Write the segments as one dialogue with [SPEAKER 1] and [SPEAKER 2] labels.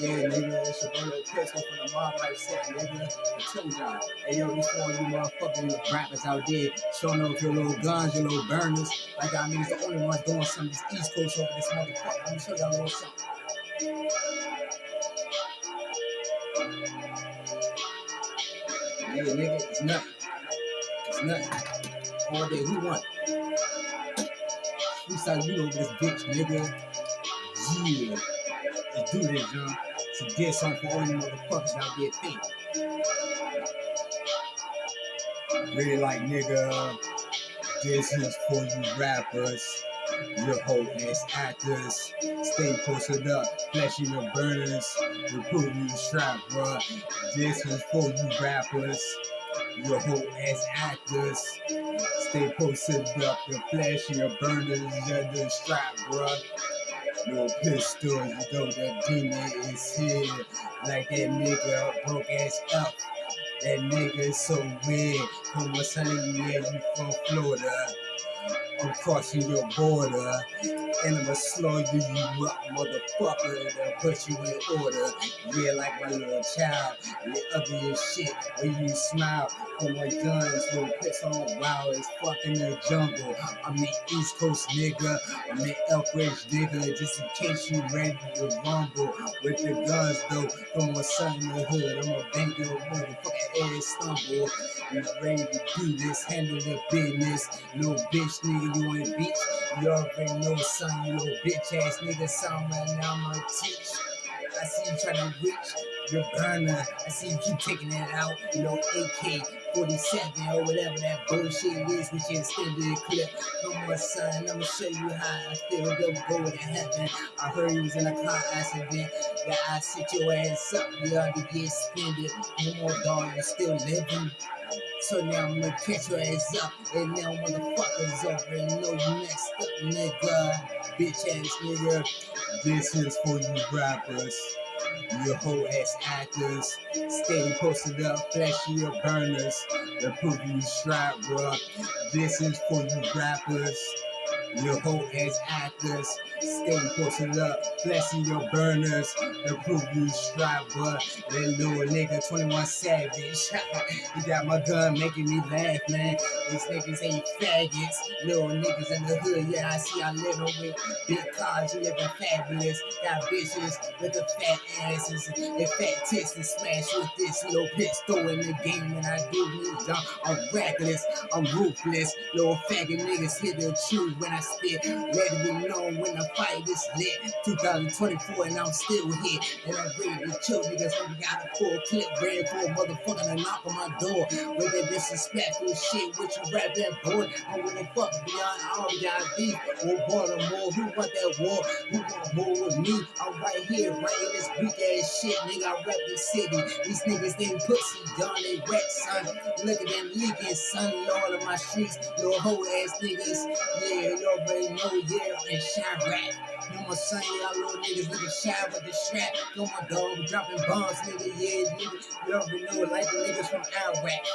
[SPEAKER 1] Yeah, nigga, it's your boy LIL Pistol from the Mob Life set, nigga. I told y'all. Hey, yo, these four you motherfucking rappers out there showing off your little guns, your little burners. Like I mean, it's the only ones doing something this East Coast over this motherfucker. Let me show y'all a little something. Yeah, nigga, it's nothing. It's nothing. All day, who won? Freestyle you over this bitch, nigga. Yeah. Let's do this, John. It's a diss song for all you motherfuckers out there thinking. Really like, nigga, this is for you rappers, your whole ass actors. Stay posted up, flashing your burners, reprove you strap, bruh. This is for you rappers, your whole ass actors. Stay posted up, your flashing your burners, you're the strap, bruh. LIL Pistol, you know that demon is here. Like that nigga brokeasf. That nigga is so weird. Come on, sonny, yeah, you from Florida. I'm crossing your border, and I'ma slow you up, motherfucker, and put you in order. Yeah, like my little child, you ugly as shit when you smile. For my guns, little piss on wild as fuck in the jungle. I'm the East Coast nigga, I'm the Elk Ridge nigga, just in case you ready to rumble. With the guns though, from my son in the hood, I'ma bang your motherfucking ass stumble. You ready to do this, handle the business, little bitch nigga. You ain't beat, you already know, son, you little bitch ass nigga. Somewhere now I'ma teach. I see you trying to reach your burner. I see you keep taking that out, you know, AK-47 or whatever that bullshit is with your extended clip. Come on, son, I'ma show you how I feel to go to heaven. I heard you was in a car accident. Yeah, I sit your ass up, you ought to get suspended. No more dog, you still living. So now I'm gonna catch your ass up, and now motherfuckers already know you messed up, nigga. Bitch ass nigga. This is for you rappers, your whole ass actors. Stay posted up, flashy your burners, to prove you strap, bruh. This is for you rappers, your whole ass actors. Stay posted up, flashing your burners, to prove you strap, bruh. That little nigga 21 Savage. You got my gun making me laugh, man. These niggas ain't faggots. Little niggas in the hood, yeah, I see I live with big cars, you living fabulous. Got bitches with the fat asses and fat tits to smash with this LIL Pistol in the game, and I do me dumb. I'm reckless, I'm ruthless. Little faggot niggas hit the truth when I spit. Let it be known when the fight is lit. 2024 and I'm still here, and I'm ready to chill niggas when we got a full clip ready for a motherfucker to knock on my door with that disrespectful shit. What you rapping, boy? I wanna fuck beyond all got beef or Baltimore. Who want that war? Who want war with me? I'm right here, right in this weak ass shit, nigga. I rap the city. These niggas they pussy, darn they wet, son. Look at them leaking, son. Lord of my streets, little hoe ass niggas. Yeah, you already know, yeah, and shine rap. You know my son, y'all little niggas looking shy with the strap. Go my dog, dropping bombs, nigga. Yeah, nigga. You already know it like the niggas from Iraq.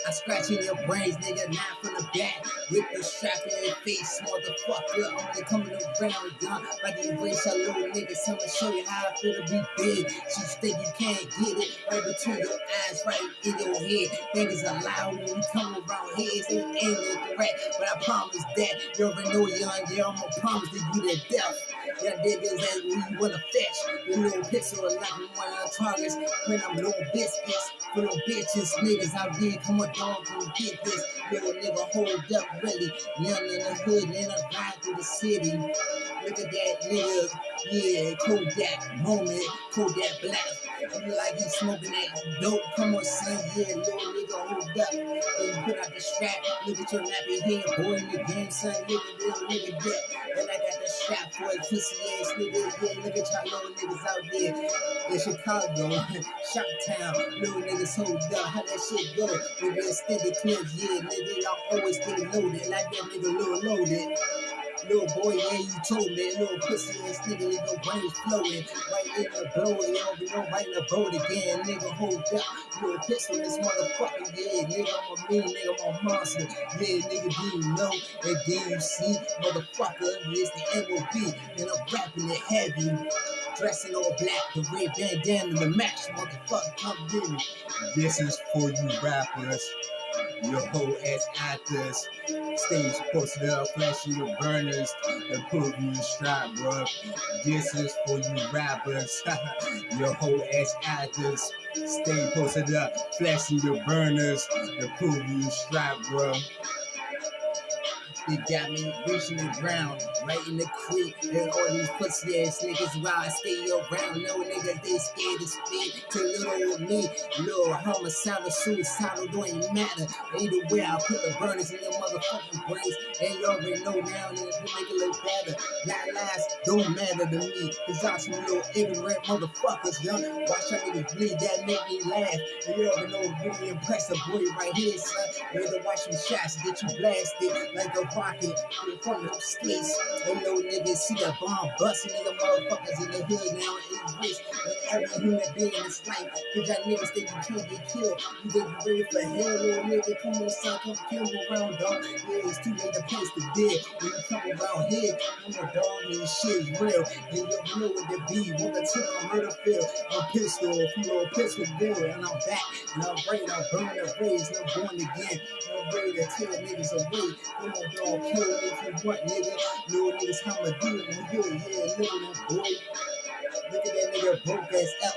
[SPEAKER 1] I scratch in your brains, nigga, not from the back. With the strap in your face, motherfucker. I'm only coming around, young. Like to erase your little niggas. I'ma show you how I feel to be big. She think you can't get it. Right between your eyes, right in your head. Niggas are loud when you come around here. They ain't no threat. But I promise that you already know, young. Yeah, I'ma promise to you to death. Y'all niggas that you wanna fetch. Your little pistol like one of the targets. When I'm little biscuits. For them bitches, niggas out there, come on, dog, come get this. Little nigga, hold up, really. Young in the hood, and I ride through the city. Look at that nigga, yeah, Kodak moment, Kodak black. You like he smoking that dope, come on, son, yeah, little nigga, hold up. And you put out the strap, look at your nappy head, boy, in the game, son, look at this, look at that. And I got the strap for a pussy ass nigga, yeah, look at y'all little niggas out there. In Chicago, Shoptown, little niggas hold up, how that shit go? With the extended clips, yeah, nigga, y'all always get loaded, like that nigga little loaded. Little boy, yeah, you told me, little pussy ass nigga, leave your brains flowing, right in the blower, you already know, right in the boat again, nigga, hold up, little pistol, this motherfucker, yeah, nigga, I'm a mean nigga, I'm a monster, yeah, nigga, do you know, and do you see, motherfucker, it's the MOB, and I'm rapping it heavy.
[SPEAKER 2] Dressing all black, the red bandana, the match, motherfucker, come get me.
[SPEAKER 1] This is for you rappers, your whole ass actors. Stage posted up, flashing your burners, the prove you strap, bro. This is for you rappers, your whole ass actors. Stay posted up, flashing your burners, the prove you strap, bro.
[SPEAKER 2] They got me reaching the ground, right in the creek. And all these pussy ass niggas while I stay around. No niggas, they scared to speak to little old me. Little homicidal, suicidal, don't even matter. Either way, I put the burners in your motherfucking brains. And you already know now, niggas, we make it look better. Black lives don't matter to me. Cause y'all some little ignorant motherfuckers, young. Watch y'all niggas bleed, that make me laugh. And you already know, really impressive boy right here, son. Ready to watch some shots, get you blasted like a rocket from the streets. And no niggas see that bomb busting in the motherfuckers in the hood now in race. And every human being in this life, cause y'all niggas think you can't get killed. You think you ready for hell, little nigga? Come on, son, come kill me around, dog. Yeah, it's too late to place the dead. When you come around here, I'm a dog and this shit is real. And you don't know what to be. Welcome to my murder field. I'm pistol, little pistol bill, and I'm back. And I'm ready, I'm burning the rays, and I'm born again. And I'm ready to tear niggas away. Come on, dog, kill me if you want, nigga. Little niggas, how I'ma do it in the hood, yeah, look at that boy. Look at that nigga broke ass F.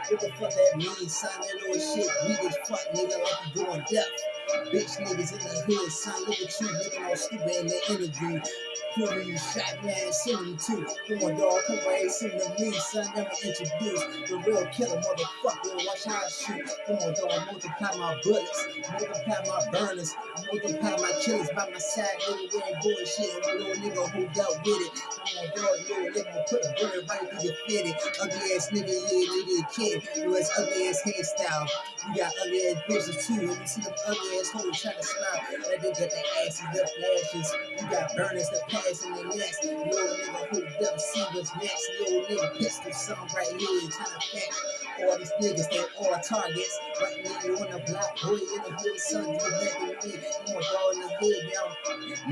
[SPEAKER 2] What the fuck that means, son? That little shit weak as fuck, nigga, like you going deaf. Bitch niggas in the hood, son. Look at you looking all stupid in the interview. Whoever you shot, man, send him to. Come on, dog, come right, send him to me, son. Let me introduce the real killer, motherfucker. Watch how I shoot. Come on, dog, multiply my bullets, multiply my burners, multiply my killers by my side, nigga, wearing bullshit. And little nigga who dealt with it. Come on, dog, little nigga, put a bullet right through your fitted. Ugly ass nigga, yeah, nigga, kid. You his ugly ass hairstyle. You got ugly ass bitches too, and you see them ugly ass hoes trying to smile. That they got the asses, the flashes. You got burners that pass in the next. Little nigga who never see what's next. Little nigga pistol, some right here trying to catch. All these niggas, they all targets. Right now on the block, boy in the hood, son, you back with me. I'm a dog in the hood now.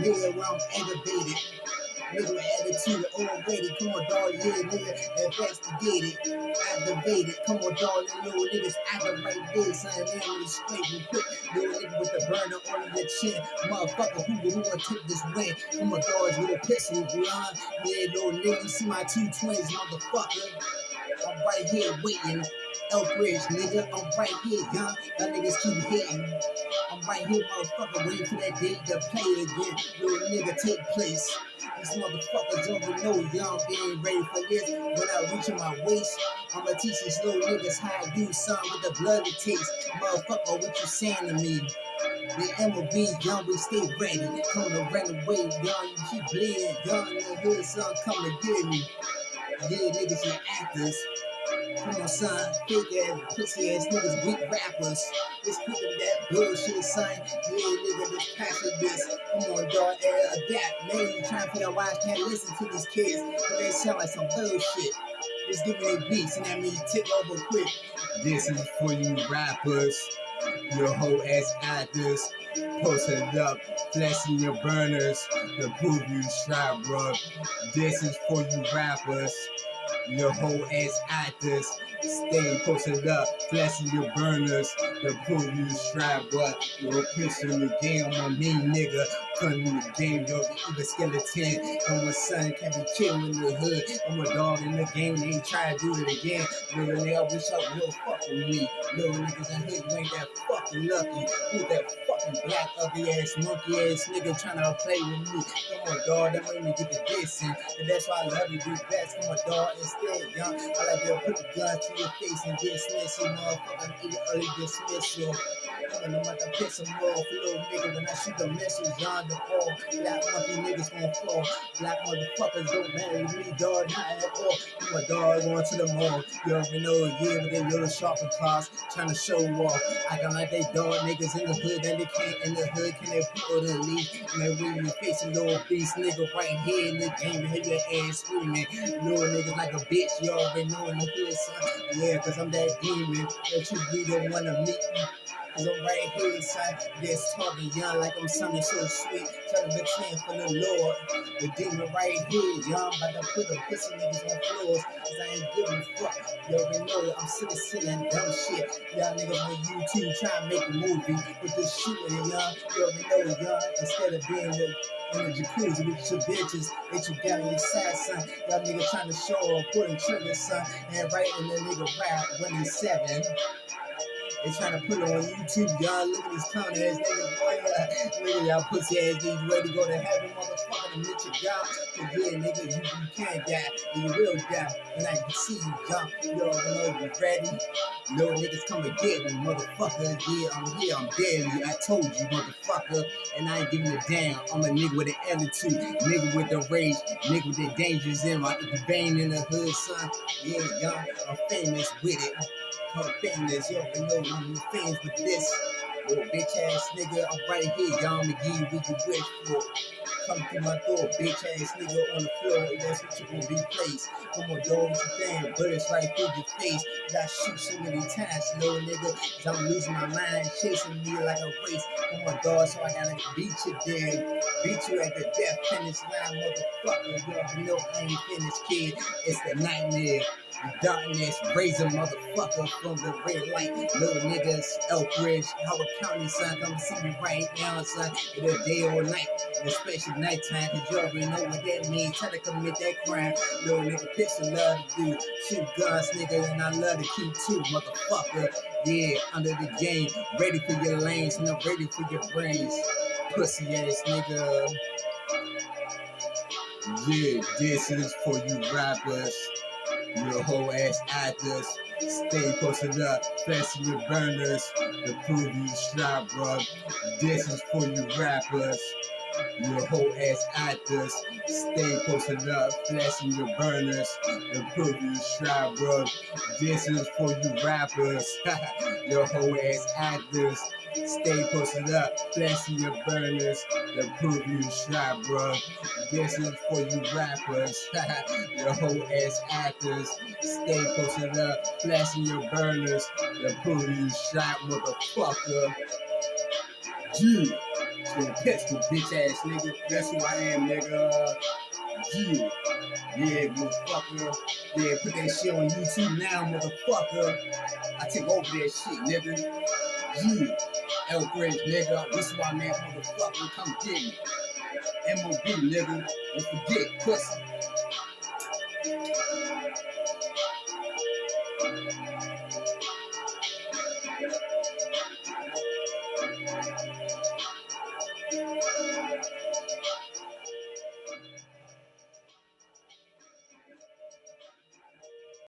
[SPEAKER 2] Nigga, where I'm aggravated. Nigga with attitude already. Come on, dog, yeah, nigga, investigated, activated. Come on, dog, little niggas acting right there, son. Now with the straight, we put little nigga with the burner on your chin. Motherfucker, who gonna take this win? Come on, dog, little pistol, beyond. Yeah, little nigga, you see my two twins, motherfucker. I'm right here waiting. Elbridge, nigga, I'm right here, young. Y'all niggas keep hitting. I'm right here, motherfucker, waiting for that day to play it again. Little nigga, take place. These motherfuckers don't know, young, they ain't ready for this. When I reach in my waist, I'ma teach these little niggas how to do something with the blood it takes. Motherfucker, what you saying to me? The MLB, young, we stay ready. Come to run away, young, you keep bleeding. Young, in the hood, son, come to get me. Yeah, niggas, you actors. Come on, son, fake ass, pussy ass niggas, weak rappers. Just keep them that bullshit, son. Yeah, nigga, this passion, this. Come on, dog, adapt. Man, you trying to figure out why I can't listen to these kids, but they sound like some bullshit. Just give me their beats, and that means take over quick.
[SPEAKER 1] This is for you rappers, your whole ass actors. Posted up, flashing your burners to prove you strap, bro. This is for you rappers, your whole ass actors. Stay posted up, flashing your burners to prove you strap, bro. You're a pistol in the game, I'm a mean nigga. Come in the game, yo, even skeleton. I'm a son, can't be killed in the hood. I'm a dog in the game, they ain't try to do it again. Little nigga, I wish I would fuck with me. Little niggas in hood, you ain't that fucking lucky. Who's that fucking black, ugly ass, monkey ass nigga trying to play with me? Come on, dog, that made me get the dissin. And that's why I love to do best. Come on, dog, instead, young. I like to put the gun to your face and dismiss you, motherfucker. Get it early dismissal. I'm about to piss them off, little nigga. When I shoot the missiles, young, the all black monkey niggas gon' fall. Black motherfuckers don't matter to me, dog, not at all. I'm a dog going to the mall. You already know, yeah, with their little shopping cars, trying to show off. I got like they dog niggas in the hood that they can't in the hood. Can they put the lead? And they really facing little beast nigga right here in the game. Hear your ass screaming. Little niggas like a bitch, you already know in the hood, son. Yeah, cause I'm that demon that you really wanna meet. Cause I'm right here, son, just talking young like I'm something so sweet. Trying to pretend for the Lord. The demon right here, young, about to put the pussy niggas on floors. Cause I
[SPEAKER 2] ain't giving a fuck. You already know that I'm sick of singing dumb shit. Y'all niggas on YouTube trying to make a movie with this shooting, young. You already know, young. Instead of being in the jacuzzi with your bitches that you got on your side, son. Y'all niggas trying to show or pulling triggers, son. And writing the nigga rap when he's 7. They trying to put it on YouTube, y'all. Look at these clown ass niggas, boy. Look at y'all pussy ass niggas ready to go to heaven, motherfucker, and meet your God. Cause yeah, nigga, you can't die, and you will die. And I can see you jump. You already know you ready. No niggas come and get me, motherfucker. Yeah, I'm here, I'm deadly. I told you, motherfucker. And I ain't giving a damn. I'm a nigga with an attitude, nigga with the rage, nigga with the dangers in my vein in the hood, son. Yeah, young, I'm famous with it. I'm famous, you already know I'm famous with this. Little bitch ass nigga, I'm right here, y'all. I'ma give you what you wish for. Come through my door, bitch ass nigga on the floor. That's what you gonna replace. Come on, dog, what you think? Bullets right through your face. Got shoot so many times, little nigga. Cause I'm losing my mind, chasing me like a race. Come on, dog, so I gotta beat you there. Beat you at the death finish line, motherfucker. You already know I ain't finished, kid. It's the nightmare. The darkness, razor motherfucker from the red light. Little niggas, Elk Ridge, Howard County, son. Come see me right now, son. Either day or night, especially nighttime, cause you already know what that means. Try to commit that crime. Little nigga, pistol love to do. Shoot guns, nigga, and I love to keep two, motherfucker. Yeah, under the game, ready for your lanes, and I'm ready for your brains. Pussy ass nigga.
[SPEAKER 1] Yeah, this is for you rappers. Your whole ass actors, stay posted up, flashing your burners, to prove you strap, bro. This is for you rappers. Your whole ass actors, stay posted up, flashing your burners, to prove you strap, bro. This is for you rappers. Your whole ass actors, stay posted up, flashing your burners, to prove you strap, bro. This is for you rappers. Your whole ass actors, stay posted up, flashing your burners, to prove you shot, motherfucker. Yeah, so pistol, bitch ass nigga. That's who I am, nigga. Yeah, motherfucker. Yeah, put that shit on YouTube now, motherfucker. I take over that shit, nigga. Yeah, Elk Ridge, nigga. This is why I'm at, motherfucker. Come get me. MOB, nigga. Don't forget, pussy.